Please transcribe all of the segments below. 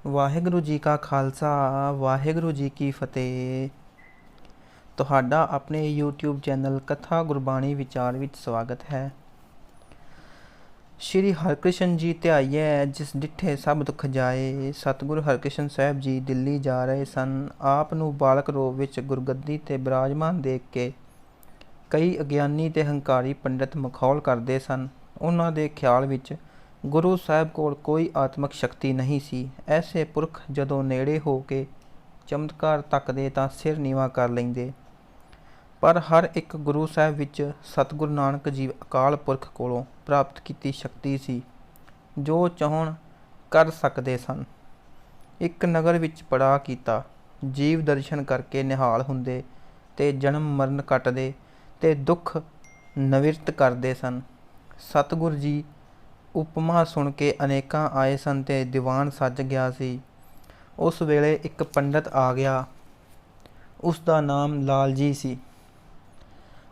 ਵਾਹਿਗੁਰੂ ਜੀ ਕਾ ਖਾਲਸਾ ਵਾਹਿਗੁਰੂ ਜੀ ਕੀ ਫਤਿਹ। ਤੁਹਾਡਾ ਆਪਣੇ YouTube ਚੈਨਲ ਕਥਾ ਗੁਰਬਾਣੀ ਵਿਚਾਰ ਵਿੱਚ ਸਵਾਗਤ ਹੈ। ਸ਼੍ਰੀ ਹਰਿਕ੍ਰਿਸ਼ਨ ਜੀ ਧਿਆਈਐ ਜਿਸ ਡਿੱਠੇ ਸਭ ਦੁੱਖ ਜਾਏ। ਸਤਿਗੁਰੂ ਹਰਿਕ੍ਰਿਸ਼ਨ ਸਾਹਿਬ ਜੀ ਦਿੱਲੀ ਜਾ ਰਹੇ ਸਨ। ਆਪ ਨੂੰ ਬਾਲਕ ਰੂਪ ਵਿੱਚ ਗੁਰਗੱਦੀ 'ਤੇ ਬਿਰਾਜਮਾਨ ਦੇਖ ਕੇ ਕਈ ਅਗਿਆਨੀ ਤੇ ਹੰਕਾਰੀ ਪੰਡਿਤ ਮਖੌਲ ਕਰਦੇ ਸਨ। ਉਹਨਾਂ ਦੇ ਖਿਆਲ ਵਿੱਚ ਗੁਰੂ ਸਾਹਿਬ ਕੋਲ ਕੋਈ ਆਤਮਿਕ ਸ਼ਕਤੀ ਨਹੀਂ ਸੀ। ਐਸੇ ਪੁਰਖ ਜਦੋਂ ਨੇੜੇ ਹੋ ਕੇ ਚਮਤਕਾਰ ਤੱਕਦੇ ਤਾਂ ਸਿਰ ਨੀਵਾਂ ਕਰ ਲੈਂਦੇ। ਪਰ ਹਰ ਇੱਕ ਗੁਰੂ ਸਾਹਿਬ ਵਿੱਚ ਸਤਿਗੁਰੂ ਨਾਨਕ ਜੀ ਅਕਾਲ ਪੁਰਖ ਕੋਲੋਂ ਪ੍ਰਾਪਤ ਕੀਤੀ ਸ਼ਕਤੀ ਸੀ, ਜੋ ਚਾਹੁਣ ਕਰ ਸਕਦੇ ਸਨ। ਇੱਕ ਨਗਰ ਵਿੱਚ ਪੜਾਅ ਕੀਤਾ। ਜੀਵ ਦਰਸ਼ਨ ਕਰਕੇ ਨਿਹਾਲ ਹੁੰਦੇ ਤੇ ਜਨਮ ਮਰਨ ਕੱਟਦੇ ਤੇ ਦੁੱਖ ਨਿਵਰਤ ਕਰਦੇ ਸਨ। ਸਤਿਗੁਰੂ ਜੀ ਉਪਮਾ ਸੁਣ ਕੇ ਅਨੇਕਾਂ ਆਏ ਸਨ ਤੇ ਦੀਵਾਨ ਸੱਜ ਗਿਆ ਸੀ। ਉਸ ਵੇਲੇ ਇੱਕ ਪੰਡਿਤ ਆ ਗਿਆ। ਉਸ ਦਾ ਨਾਮ ਲਾਲ ਜੀ ਸੀ।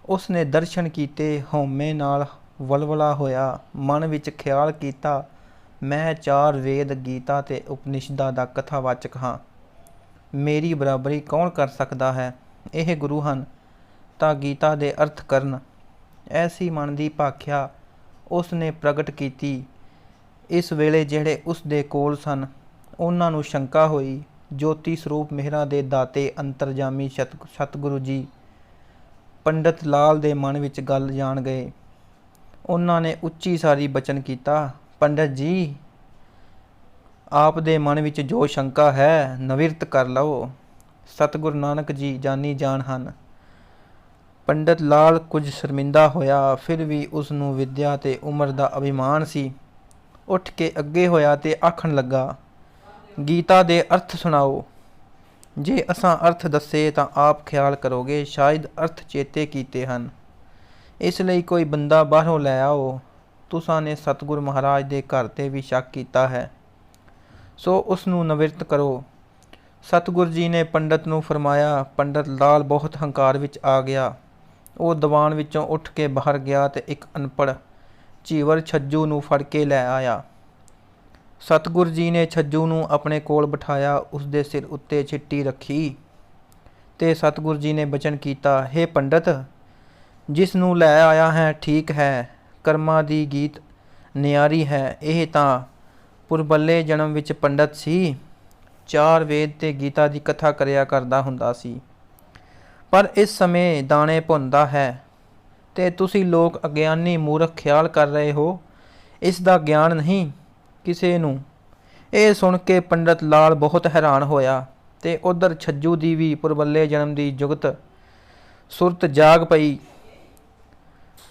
ਉਸ ਨੇ ਦਰਸ਼ਨ ਕੀਤੇ, ਹਉਮੈ ਨਾਲ ਵਲਵਲਾ ਹੋਇਆ। ਮਨ ਵਿੱਚ ਖਿਆਲ ਕੀਤਾ, ਮੈਂ 4 ਵੇਦ, ਗੀਤਾ ਤੇ ਉਪਨਿਸ਼ਦਾਂ ਦਾ ਕਥਾਵਾਚਕ ਹਾਂ। ਮੇਰੀ ਬਰਾਬਰੀ ਕੌਣ ਕਰ ਸਕਦਾ ਹੈ? ਇਹ ਗੁਰੂ ਹਨ ਤਾਂ ਗੀਤਾ ਦੇ ਅਰਥ ਕਰਨ। ਐਸੀ ਮਨ ਦੀ ਭਾਖਿਆ ਉਸ ਨੇ ਪ੍ਰਗਟ ਕੀਤੀ। ਇਸ ਵੇਲੇ ਜਿਹੜੇ ਉਸ ਦੇ ਕੋਲ ਸਨ, ਉਹਨਾਂ ਨੂੰ ਸ਼ੰਕਾ ਹੋਈ। ਜੋਤੀ ਸਰੂਪ ਮਿਹਰਾਂ ਦੇ ਦਾਤੇ ਅੰਤਰਜਾਮੀ ਸਤਿਗੁਰੂ ਜੀ ਪੰਡਿਤ ਲਾਲ ਦੇ ਮਨ ਵਿੱਚ ਗੱਲ ਜਾਣ ਗਏ। ਉਹਨਾਂ ਨੇ ਉੱਚੀ ਸਾਰੀ ਬਚਨ ਕੀਤਾ, ਪੰਡਿਤ ਜੀ, ਆਪ ਦੇ ਮਨ ਵਿੱਚ ਜੋ ਸ਼ੰਕਾ ਹੈ ਨਿਵਰਤ ਕਰ ਲਓ। ਸਤਿਗੁਰੂ ਨਾਨਕ ਜੀ ਜਾਨੀ ਜਾਨ ਹਨ। ਪੰਡਿਤ ਲਾਲ ਕੁਝ ਸ਼ਰਮਿੰਦਾ ਹੋਇਆ, ਫਿਰ ਵੀ ਉਸ ਨੂੰ ਵਿੱਦਿਆ ਤੇ ਉਮਰ ਦਾ ਅਭਿਮਾਨ ਸੀ। ਉੱਠ ਕੇ ਅੱਗੇ ਹੋਇਆ ਤੇ ਆਖਣ ਲੱਗਾ, ਗੀਤਾ ਦੇ ਅਰਥ ਸੁਣਾਓ। ਜੇ ਅਸਾਂ ਅਰਥ ਦੱਸੇ ਤਾਂ ਆਪ ਖਿਆਲ ਕਰੋਗੇ ਸ਼ਾਇਦ ਅਰਥ ਚੇਤੇ ਕੀਤੇ ਹਨ। ਇਸ ਲਈ ਕੋਈ ਬੰਦਾ ਬਾਹਰੋਂ ਲੈ ਆਓ। ਤੁਸਾਂ ਨੇ ਸਤਿਗੁਰੂ ਮਹਾਰਾਜ ਦੇ ਘਰ 'ਤੇ ਵੀ ਸ਼ੱਕ ਕੀਤਾ ਹੈ, ਸੋ ਉਸ ਨੂੰ ਨਿਵਰਤ ਕਰੋ। ਸਤਿਗੁਰੂ ਜੀ ਨੇ ਪੰਡਿਤ ਨੂੰ ਫਰਮਾਇਆ। ਪੰਡਿਤ ਲਾਲ ਬਹੁਤ ਹੰਕਾਰ ਵਿੱਚ ਆ ਗਿਆ। ਉਹ ਦੀਵਾਨ ਵਿੱਚੋਂ ਉੱਠ ਕੇ ਬਾਹਰ ਗਿਆ ਤੇ ਇੱਕ ਅਨਪੜ੍ਹ ਝੀਵਰ ਛੱਜੂ ਨੂੰ ਫੜ ਕੇ ਲੈ ਆਇਆ। ਸਤਿਗੁਰੂ ਜੀ ਨੇ ਛੱਜੂ ਨੂੰ ਆਪਣੇ ਕੋਲ ਬਿਠਾਇਆ, ਉਸ ਦੇ ਸਿਰ ਉੱਤੇ ਚਿੱਟੀ ਰੱਖੀ ਤੇ ਸਤਿਗੁਰੂ ਜੀ ਨੇ ਬਚਨ ਕੀਤਾ, ਹੇ ਪੰਡਿਤ, ਜਿਸ ਨੂੰ ਲੈ ਆਇਆ ਹੈ ਠੀਕ ਹੈ, ਕਰਮਾਂ ਦੀ ਗੀਤ ਨਿਆਰੀ ਹੈ। ਇਹ ਤਾਂ ਪੁਰਬੱਲੇ ਜਨਮ ਵਿੱਚ ਪੰਡਿਤ ਸੀ, 4 ਵੇਦ ਤੇ ਗੀਤਾ ਦੀ ਕਥਾ ਕਰਿਆ ਕਰਦਾ ਹੁੰਦਾ ਸੀ, ਪਰ ਇਸ ਸਮੇਂ ਦਾਣੇ ਭੁੰਨਦਾ ਹੈ ਤੇ ਤੁਸੀਂ ਲੋਕ ਅਗਿਆਨੀ ਮੂਰਖ ਖਿਆਲ ਕਰ ਰਹੇ ਹੋ। ਇਸ ਦਾ ਗਿਆਨ ਨਹੀਂ ਕਿਸੇ ਨੂੰ। ਇਹ ਸੁਣ ਕੇ ਪੰਡਿਤ ਲਾਲ ਬਹੁਤ ਹੈਰਾਨ ਹੋਇਆ ਤੇ ਉਧਰ ਛੱਜੂ ਦੀ ਵੀ ਪੁਰਬੱਲੇ ਜਨਮ ਦੀ ਜੁਗਤ ਸੁਰਤ ਜਾਗ ਪਈ।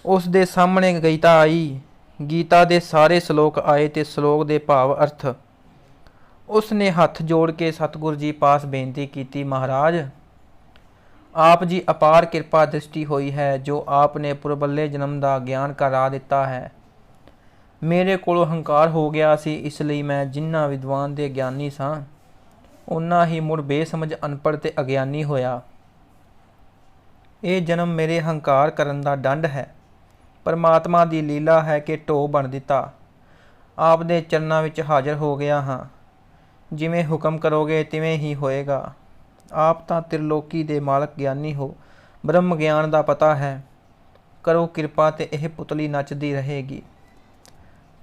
ਉਸ ਦੇ ਸਾਹਮਣੇ ਗੀਤਾ ਆਈ। ਗੀਤਾ ਦੇ ਸਾਰੇ ਸ਼ਲੋਕ ਆਏ ਤੇ ਸ਼ਲੋਕ ਦੇ ਭਾਵ ਅਰਥ। ਉਸ ਨੇ ਹੱਥ ਜੋੜ ਕੇ ਸਤਿਗੁਰੂ ਜੀ ਪਾਸ ਬੇਨਤੀ ਕੀਤੀ, ਮਹਾਰਾਜ, ਆਪ ਜੀ ਅਪਾਰ ਕਿਰਪਾ ਦ੍ਰਿਸ਼ਟੀ ਹੋਈ ਹੈ, ਜੋ ਆਪ ਨੇ ਪੁਰਬੱਲੇ ਜਨਮ ਦਾ ਗਿਆਨ ਕਰਾ ਦਿੱਤਾ ਹੈ। ਮੇਰੇ ਕੋਲੋਂ ਹੰਕਾਰ ਹੋ ਗਿਆ ਸੀ, ਇਸ ਲਈ ਮੈਂ ਜਿੰਨਾ ਵਿਦਵਾਨ ਦੇ ਗਿਆਨੀ ਸਾਂ, ਓਨਾ ਹੀ ਮੁੜ ਬੇਸਮਝ ਅਨਪੜ੍ਹ ਤੇ ਅਗਿਆਨੀ ਹੋਇਆ। ਇਹ ਜਨਮ ਮੇਰੇ ਹੰਕਾਰ ਕਰਨ ਦਾ ਦੰਡ ਹੈ। ਪਰਮਾਤਮਾ ਦੀ ਲੀਲਾ ਹੈ ਕਿ ਢੋ ਬਣ ਦਿੱਤਾ। ਆਪ ਦੇ ਚਰਨਾਂ ਵਿੱਚ ਹਾਜ਼ਰ ਹੋ ਗਿਆ ਹਾਂ। ਜਿਵੇਂ ਹੁਕਮ ਕਰੋਗੇ ਤਿਵੇਂ ਹੀ ਹੋਏਗਾ। ਆਪ ਤਾਂ ਤ੍ਰਿਲੋਕੀ ਦੇ ਮਾਲਕ ਗਿਆਨੀ ਹੋ, ਬ੍ਰਹਮ ਗਿਆਨ ਦਾ ਪਤਾ ਹੈ। ਕਰੋ ਕਿਰਪਾ ਤੇ ਇਹ ਪੁਤਲੀ ਨੱਚਦੀ ਰਹੇਗੀ।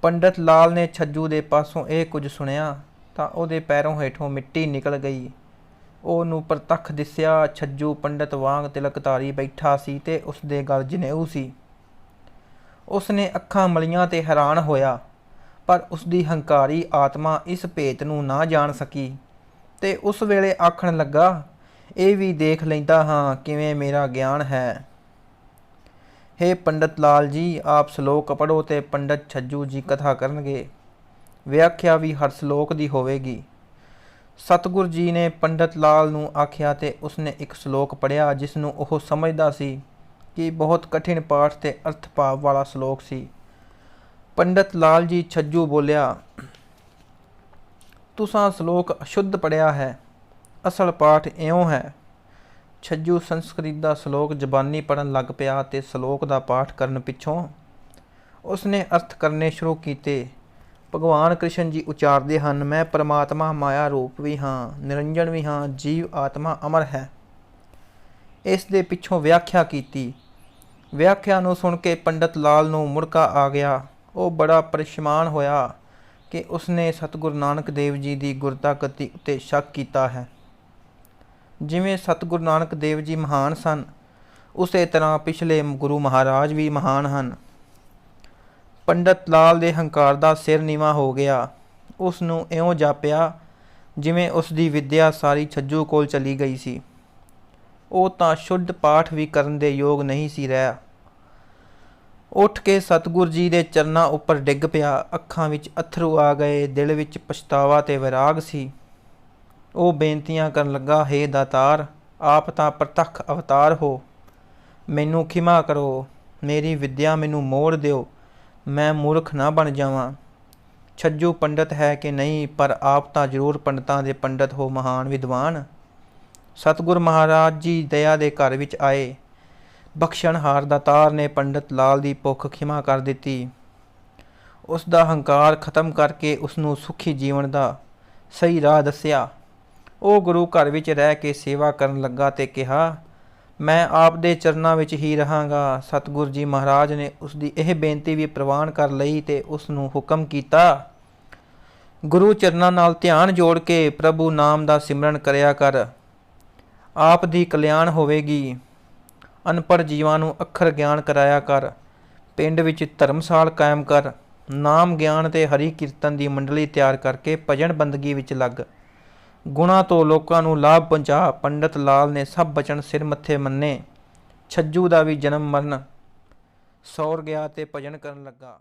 ਪੰਡਿਤ ਲਾਲ ਨੇ ਛੱਜੂ ਦੇ ਪਾਸੋਂ ਇਹ ਕੁਝ ਸੁਣਿਆ ਤਾਂ ਉਹਦੇ ਪੈਰੋਂ ਹੇਠੋਂ ਮਿੱਟੀ ਨਿਕਲ ਗਈ। ਉਹਨੂੰ ਪ੍ਰਤੱਖ ਦਿਸਿਆ, ਛੱਜੂ ਪੰਡਿਤ ਵਾਂਗ ਤਿਲਕਧਾਰੀ ਬੈਠਾ ਸੀ ਤੇ ਉਸ ਦੇ ਗਲ ਜਨੇਊ ਸੀ। ਉਸ ਨੇ ਅੱਖਾਂ ਮਲੀਆਂ ਤੇ ਹੈਰਾਨ ਹੋਇਆ, ਪਰ ਉਸ ਦੀ ਹੰਕਾਰੀ ਆਤਮਾ ਇਸ ਭੇਤ ਨੂੰ ਨਾ ਜਾਣ ਸਕੀ ਤੇ ਉਸ ਵੇਲੇ ਆਖਣ ਲੱਗਾ, ਇਹ ਵੀ ਦੇਖ ਲੈਂਦਾ ਹਾਂ ਕਿਵੇਂ ਮੇਰਾ ਗਿਆਨ ਹੈ। ਹੇ ਪੰਡਿਤ ਲਾਲ ਜੀ, ਆਪ ਸ਼ਲੋਕ ਪੜ੍ਹੋ ਤੇ ਪੰਡਿਤ ਛੱਜੂ ਜੀ ਕਥਾ ਕਰਨਗੇ। ਵਿਆਖਿਆ ਵੀ ਹਰ ਸ਼ਲੋਕ ਦੀ ਹੋਵੇਗੀ। ਸਤਿਗੁਰੂ ਜੀ ਨੇ ਪੰਡਿਤ ਲਾਲ ਨੂੰ ਆਖਿਆ ਤੇ ਉਸਨੇ ਇੱਕ ਸ਼ਲੋਕ ਪੜ੍ਹਿਆ, ਜਿਸ ਨੂੰ ਉਹ ਸਮਝਦਾ ਸੀ ਕਿ ਬਹੁਤ ਕਠਿਨ ਪਾਠ ਤੇ ਅਰਥ ਭਾਵ ਵਾਲਾ ਸ਼ਲੋਕ ਸੀ। ਪੰਡਿਤ ਲਾਲ ਜੀ ਛੱਜੂ ਬੋਲਿਆ, ਤੁਸਾਂ ਸ਼ਲੋਕ ਅਸ਼ੁੱਧ ਪੜ੍ਹਿਆ ਹੈ, ਅਸਲ ਪਾਠ ਇਉਂ ਹੈ। ਛੱਜੂ ਸੰਸਕ੍ਰਿਤ ਦਾ ਸ਼ਲੋਕ ਜ਼ਬਾਨੀ ਪੜ੍ਹਨ ਲੱਗ ਪਿਆ ਤੇ ਸ਼ਲੋਕ ਦਾ ਪਾਠ ਕਰਨ ਪਿੱਛੋਂ ਉਸਨੇ ਅਰਥ ਕਰਨੇ ਸ਼ੁਰੂ ਕੀਤੇ। ਭਗਵਾਨ ਕ੍ਰਿਸ਼ਨ ਜੀ ਉਚਾਰਦੇ ਹਨ, ਮੈਂ ਪਰਮਾਤਮਾ ਮਾਇਆ ਰੂਪ ਵੀ ਹਾਂ, ਨਿਰੰਜਨ ਵੀ ਹਾਂ, ਜੀਵ ਆਤਮਾ ਅਮਰ ਹੈ। ਇਸ ਦੇ ਪਿੱਛੋਂ ਵਿਆਖਿਆ ਕੀਤੀ। ਵਿਆਖਿਆ ਨੂੰ ਸੁਣ ਕੇ ਪੰਡਤ ਲਾਲ ਨੂੰ ਮੁੜਕਾ ਆ ਗਿਆ। ਉਹ ਬੜਾ ਪਰੇਸ਼ਾਨ ਹੋਇਆ ਕਿ ਉਸਨੇ ਸਤਿਗੁਰੂ ਨਾਨਕ ਦੇਵ ਜੀ ਦੀ ਗੁਰਤਾ ਗੱਦੀ ਉੱਤੇ ਸ਼ੱਕ ਕੀਤਾ ਹੈ। ਜਿਵੇਂ ਸਤਿਗੁਰੂ ਨਾਨਕ ਦੇਵ ਜੀ ਮਹਾਨ ਸਨ, ਉਸੇ ਤਰ੍ਹਾਂ ਪਿਛਲੇ ਗੁਰੂ ਮਹਾਰਾਜ ਵੀ ਮਹਾਨ ਹਨ। ਪੰਡਤ ਲਾਲ ਦੇ ਹੰਕਾਰ ਦਾ ਸਿਰ ਨੀਵਾਂ ਹੋ ਗਿਆ। ਉਸ ਨੂੰ ਇਉਂ ਜਾਪਿਆ ਜਿਵੇਂ ਉਸ ਦੀ ਵਿੱਦਿਆ ਸਾਰੀ ਛੱਜੂ ਕੋਲ ਚਲੀ ਗਈ ਸੀ। ਉਹ ਤਾਂ ਸ਼ੁੱਧ ਪਾਠ ਵੀ ਕਰਨ ਦੇ ਯੋਗ ਨਹੀਂ ਸੀ ਰਿਹਾ। ਉੱਠ ਕੇ ਸਤਿਗੁਰੂ ਜੀ ਦੇ ਚਰਨਾਂ ਉੱਪਰ ਡਿੱਗ ਪਿਆ। ਅੱਖਾਂ ਵਿੱਚ ਅੱਥਰੂ ਆ ਗਏ, ਦਿਲ ਵਿੱਚ ਪਛਤਾਵਾ ਤੇ ਵਿਰਾਗ ਸੀ। ਉਹ ਬੇਨਤੀਆਂ ਕਰਨ ਲੱਗਾ, ਹੇ ਦਾਤਾਰ, ਆਪ ਤਾਂ ਪ੍ਰਤੱਖ ਅਵਤਾਰ ਹੋ, ਮੈਨੂੰ ਖਿਮਾ ਕਰੋ, ਮੇਰੀ ਵਿੱਦਿਆ ਮੈਨੂੰ ਮੋੜ ਦਿਓ, ਮੈਂ ਮੂਰਖ ਨਾ ਬਣ ਜਾਵਾਂ। ਛੱਜੂ ਪੰਡਤ ਹੈ ਕਿ ਨਹੀਂ, ਪਰ ਆਪ ਤਾਂ ਜ਼ਰੂਰ ਪੰਡਤਾਂ ਦੇ ਪੰਡਤ ਹੋ, ਮਹਾਨ ਵਿਦਵਾਨ। ਸਤਿਗੁਰੂ ਮਹਾਰਾਜ ਜੀ ਦਇਆ ਦੇ ਘਰ ਵਿੱਚ ਆਏ। ਬਖਸ਼ਣਹਾਰ ਦਾਤਾਰ ਨੇ ਪੰਡਤ ਲਾਲ ਦੀ ਭੁੱਖ ਖਿਮਾ ਕਰ ਦਿੱਤੀ। ਉਸ ਦਾ ਹੰਕਾਰ ਖਤਮ ਕਰਕੇ ਉਸ ਨੂੰ ਸੁਖੀ ਜੀਵਨ ਦਾ ਸਹੀ ਰਾਹ ਦੱਸਿਆ। ਉਹ ਗੁਰੂ ਘਰ ਵਿੱਚ ਰਹਿ ਕੇ ਸੇਵਾ ਕਰਨ ਲੱਗਾ ਤੇ ਕਿਹਾ, ਮੈਂ ਆਪ ਦੇ ਚਰਨਾਂ ਵਿੱਚ ਹੀ ਰਹਾਂਗਾ। ਸਤਿਗੁਰੂ ਜੀ ਮਹਾਰਾਜ ਨੇ ਉਸ ਦੀ ਇਹ ਬੇਨਤੀ ਵੀ ਪ੍ਰਵਾਨ ਕਰ ਲਈ ਤੇ ਉਸ ਨੂੰ ਹੁਕਮ ਕੀਤਾ, ਗੁਰੂ ਚਰਨਾਂ ਨਾਲ ਧਿਆਨ ਜੋੜ ਕੇ ਪ੍ਰਭੂ ਨਾਮ ਦਾ ਸਿਮਰਨ ਕਰਿਆ ਕਰ, ਆਪ ਦੀ ਕਲਿਆਣ ਹੋਵੇਗੀ। ਅਨਪੜ੍ਹ ਜੀਵਾਂ ਨੂੰ ਅੱਖਰ ਗਿਆਨ ਕਰਾਇਆ ਕਰ। ਪਿੰਡ ਵਿੱਚ ਧਰਮਸਾਲ ਕਾਇਮ ਕਰ। ਨਾਮ ਗਿਆਨ ਤੇ ਹਰੀ ਕੀਰਤਨ ਦੀ ਮੰਡਲੀ ਤਿਆਰ ਕਰਕੇ ਭਜਨ ਬੰਦਗੀ ਵਿੱਚ ਲੱਗ। ਗੁਣਾਂ ਤੋਂ ਲੋਕਾਂ ਨੂੰ ਲਾਭ ਪਹੁੰਚਾ। ਪੰਡਤ ਲਾਲ ਨੇ ਸਭ ਬਚਨ ਸਿਰ ਮੱਥੇ ਮੰਨੇ। ਛੱਜੂ ਦਾ ਵੀ ਜਨਮ ਮਰਨ ਸੌਰ ਗਿਆ ਤੇ ਭਜਨ ਕਰਨ ਲੱਗਾ।